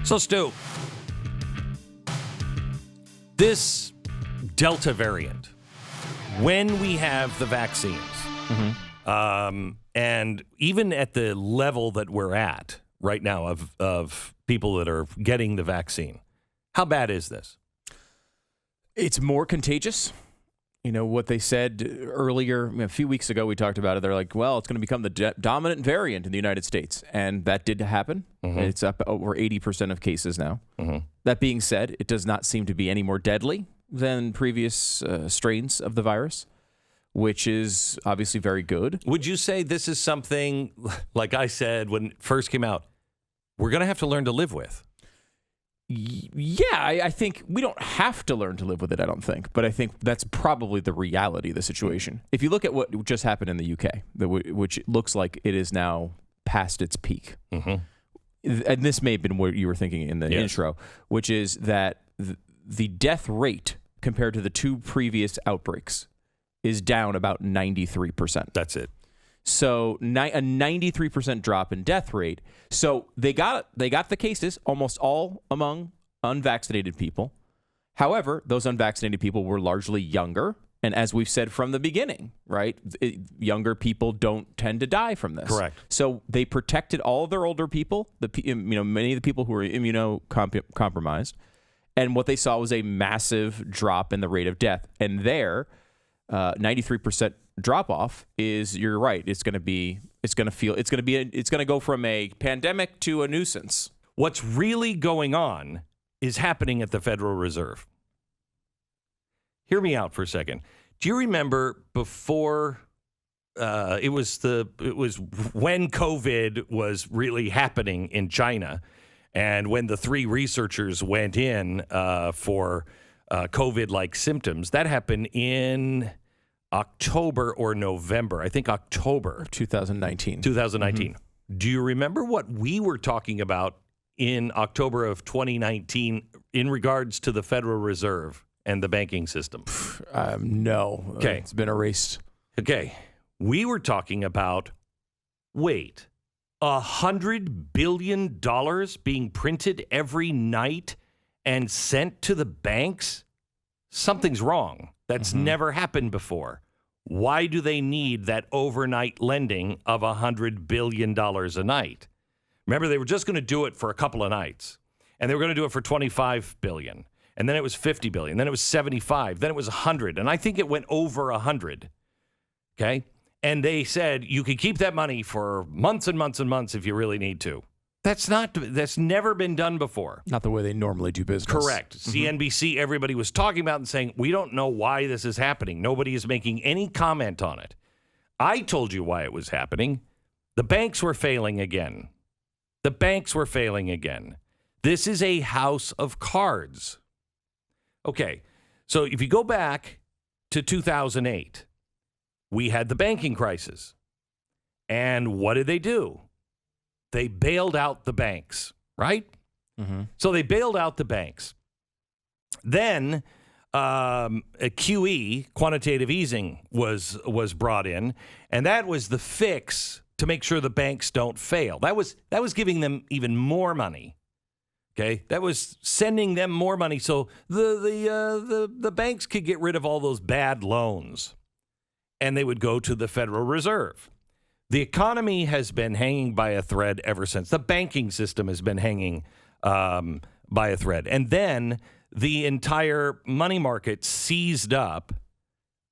So, Stu, this Delta variant, when we have the vaccines, and even at the level that we're at right now of people that are getting the vaccine, how bad is this? It's more contagious. You know, what they said earlier, a few weeks ago, we talked about it. They're like, well, it's going to become the dominant variant in the United States. And that did happen. It's up over 80% of cases now. That being said, it does not seem to be any more deadly than previous strains of the virus, which is obviously very good. Would you say this is something, like I said when it first came out, we're going to have to learn to live with? Yeah, I think we don't have to learn to live with it, I don't think. But I think that's probably the reality of the situation. If you look at what just happened in the UK, which looks like it is now past its peak. And this may have been what you were thinking in the intro, which is that the death rate compared to the two previous outbreaks is down about 93%. That's it. So a 93% drop in death rate. So they got the cases almost all among unvaccinated people. However, those unvaccinated people were largely younger. And as we've said from the beginning, right, younger people don't tend to die from this. Correct. So they protected all of their older people, many of the people who were immunocompromised. And what they saw was a massive drop in the rate of death. And 93% drop off is, you're right, it's going to go from a pandemic to a nuisance. What's really going on is happening at the Federal Reserve. Hear me out for a second. Do you remember before it was when COVID was really happening in China, and when the three researchers went in for COVID-like symptoms? That happened in October or November. I think October. 2019. Do you remember what we were talking about in October of 2019 in regards to the Federal Reserve and the banking system? No. Okay. It's been erased. Okay. We were talking about, wait, $100 billion being printed every night and sent to the banks? Something's wrong. That's never happened before. Why do they need that overnight lending of $100 billion a night? Remember, they were just going to do it for a couple of nights, and they were going to do it for $25 billion, and then it was $50 billion, then it was $75, then it was $100, and I think it went over $100. Okay, and they said you could keep that money for months and months and months if you really need to. That's never been done before. Not the way they normally do business. Correct. CNBC, everybody was talking about and saying, we don't know why this is happening. Nobody is making any comment on it. I told you why it was happening. The banks were failing again. This is a house of cards. Okay, so if you go back to 2008, we had the banking crisis. And what did they do? They bailed out the banks, right? So they bailed out the banks. Then a QE, quantitative easing, was brought in, and that was the fix to make sure the banks don't fail. That was giving them even more money. Okay, that was sending them more money so the banks could get rid of all those bad loans, and they would go to the Federal Reserve. The economy has been hanging by a thread ever since. The banking system has been hanging by a thread. And then the entire money market seized up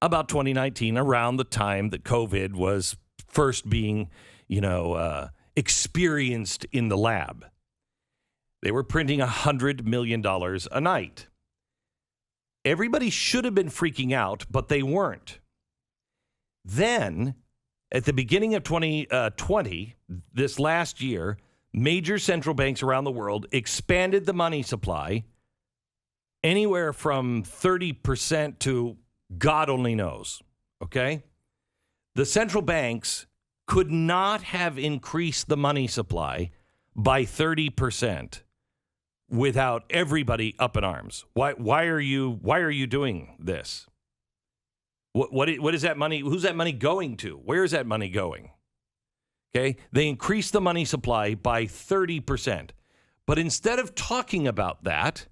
about 2019, around the time that COVID was first being, experienced in the lab. They were printing $100 million a night. Everybody should have been freaking out, but they weren't. Then, at the beginning of 2020, this last year, major central banks around the world expanded the money supply anywhere from 30% to God only knows, okay? The central banks could not have increased the money supply by 30% without everybody up in arms. Why are you doing this? What is that money? Who's that money going to? Where is that money going? Okay, they increased the money supply by 30%. But instead of talking about that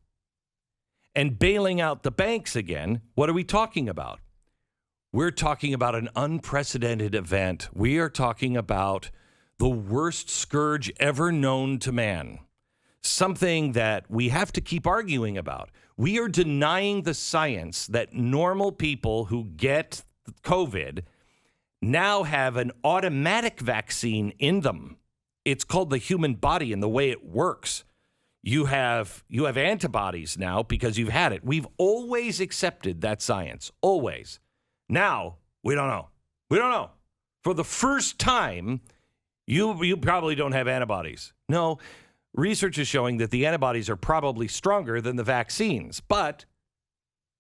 and bailing out the banks again, what are we talking about? We're talking about an unprecedented event. We are talking about the worst scourge ever known to man. Something that we have to keep arguing about. We are denying the science that normal people who get COVID now have an automatic vaccine in them. It's called the human body and the way it works. You have antibodies now because you've had it. We've always accepted that science, always. Now, we don't know. We don't know. For the first time, you probably don't have antibodies. No, research is showing that the antibodies are probably stronger than the vaccines. But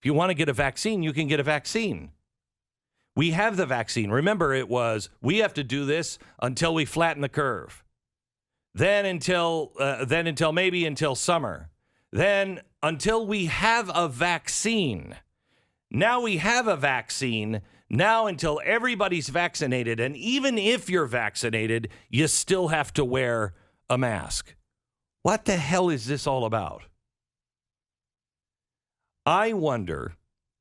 if you want to get a vaccine, you can get a vaccine. We have the vaccine. Remember, it was, we have to do this until we flatten the curve. Then until summer. Then until we have a vaccine. Now we have a vaccine. Now until everybody's vaccinated. And even if you're vaccinated, you still have to wear a mask. What the hell is this all about? I wonder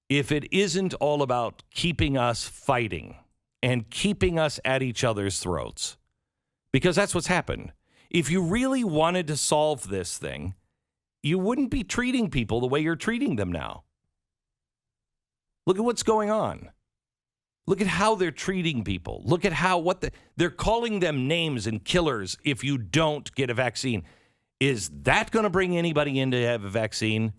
if it isn't all about keeping us fighting and keeping us at each other's throats. Because that's what's happened. If you really wanted to solve this thing, you wouldn't be treating people the way you're treating them now. Look at what's going on. Look at how they're treating people. Look at they're calling them names and killers if you don't get a vaccine. Is that going to bring anybody in to have a vaccine?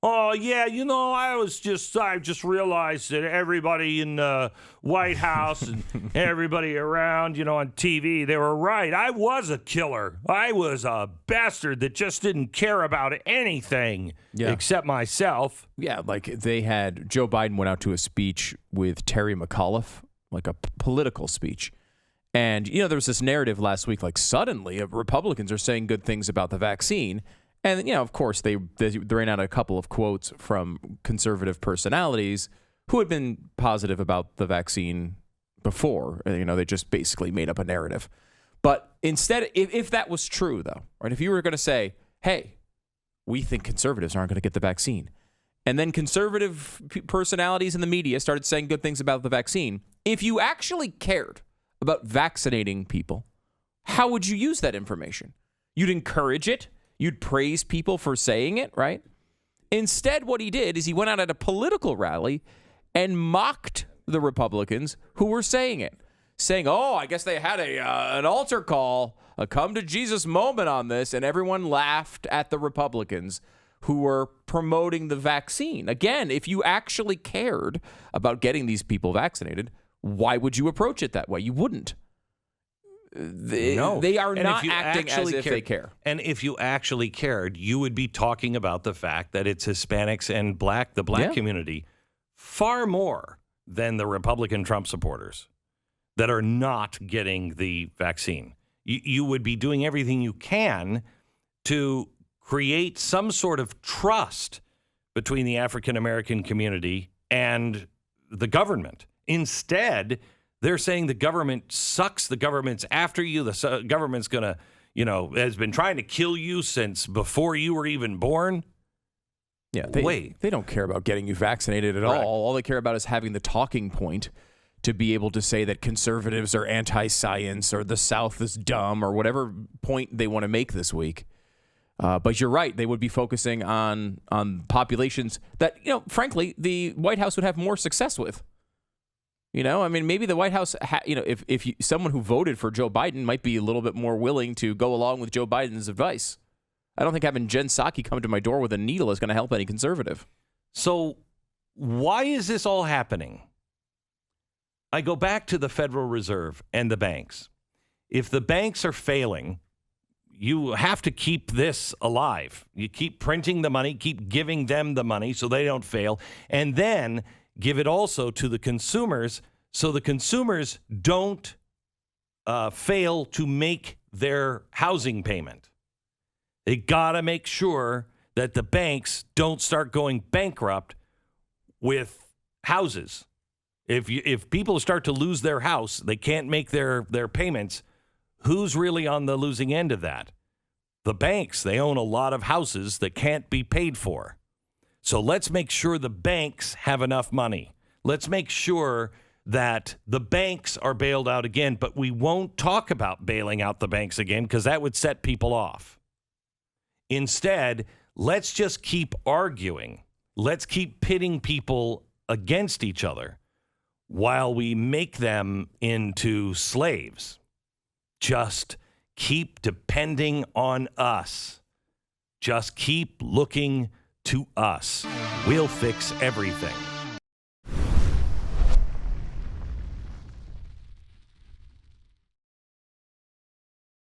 Oh, yeah, I just realized that everybody in the White House and everybody around, on TV, they were right. I was a killer. I was a bastard that just didn't care about anything except myself. Yeah, like Joe Biden went out to a speech with Terry McAuliffe, like a political speech. And, there was this narrative last week, like suddenly Republicans are saying good things about the vaccine. And, of course, they ran out a couple of quotes from conservative personalities who had been positive about the vaccine before. They just basically made up a narrative. But instead, if that was true, though, right, if you were going to say, hey, we think conservatives aren't going to get the vaccine, and then conservative personalities in the media started saying good things about the vaccine, if you actually cared about vaccinating people, how would you use that information? You'd encourage it. You'd praise people for saying it, right? Instead, what he did is he went out at a political rally and mocked the Republicans who were saying it, saying, oh, I guess they had an altar call, a come to Jesus moment on this, and everyone laughed at the Republicans who were promoting the vaccine. Again, if you actually cared about getting these people vaccinated, why would you approach it that way? You wouldn't. They are not acting as if they care. And if you actually cared, you would be talking about the fact that it's Hispanics and the black community far more than the Republican Trump supporters that are not getting the vaccine. You would be doing everything you can to create some sort of trust between the African American community and the government. Instead, they're saying the government sucks. The government's after you. The government's going to, has been trying to kill you since before you were even born. Yeah, they don't care about getting you vaccinated at all. All they care about is having the talking point to be able to say that conservatives are anti-science or the South is dumb or whatever point they want to make this week. But you're right. They would be focusing on populations that, frankly, the White House would have more success with. Maybe the White House, if someone who voted for Joe Biden might be a little bit more willing to go along with Joe Biden's advice. I don't think having Jen Psaki come to my door with a needle is going to help any conservative. So why is this all happening? I go back to the Federal Reserve and the banks. If the banks are failing, you have to keep this alive. You keep printing the money, keep giving them the money so they don't fail, and then give it also to the consumers so the consumers don't fail to make their housing payment. They got to make sure that the banks don't start going bankrupt with houses. If people start to lose their house, they can't make their payments, who's really on the losing end of that? The banks, they own a lot of houses that can't be paid for. So let's make sure the banks have enough money. Let's make sure that the banks are bailed out again, but we won't talk about bailing out the banks again because that would set people off. Instead, let's just keep arguing. Let's keep pitting people against each other while we make them into slaves. Just keep depending on us. Just keep looking to us. We'll fix everything.